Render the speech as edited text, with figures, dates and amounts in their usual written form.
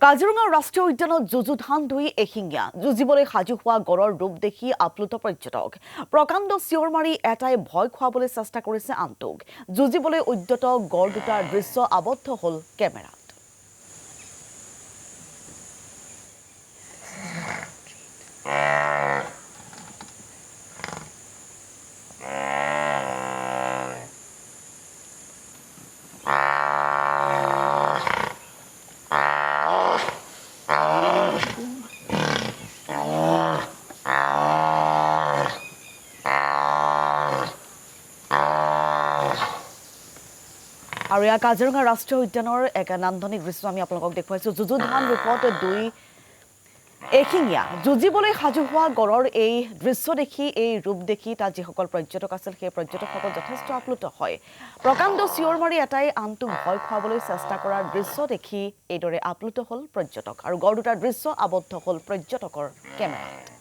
কাজিৰঙা ৰাষ্ট্ৰীয় উদ্যানত যুযুধান ধুই এশিঙীয়া যুঁজিবলৈ সাজু হোৱা গড়ৰ ৰূপ দেখি আপ্লুত পৰ্যটক প্ৰকাণ্ড চিঞৰ মাৰি এটাই ভয় খুৱাবলৈ চেষ্টা কৰিছে আনটোক যুঁজিবলৈ উদ্যত গড় দুটাৰ দৃশ্য আবদ্ধ হ'ল কেমেৰাত আৰু ইয়াৰ কাজিৰঙা ৰাষ্ট্ৰীয় উদ্যানৰ এক নান্দনিক দৃশ্য আমি আপোনালোকক দেখুৱাইছোঁ যুযুধান ৰূপত দুই এশিঙীয়া যুঁজিবলৈ সাজু হোৱা গড়ৰ এই দৃশ্য দেখি এই ৰূপ দেখি তাত যিসকল পৰ্যটক আছিল সেই পৰ্যটকসকল যথেষ্ট আপ্লুত হয় প্ৰকাণ্ড চিঞৰ মাৰি এটাই আনটোক ভয় খুৱাবলৈ চেষ্টা কৰাৰ দৃশ্য দেখি এইদৰে আপ্লুত হ'ল পৰ্যটক আৰু গড় দুটাৰ দৃশ্য আবদ্ধ হ'ল পৰ্যটকৰ কেমেৰাত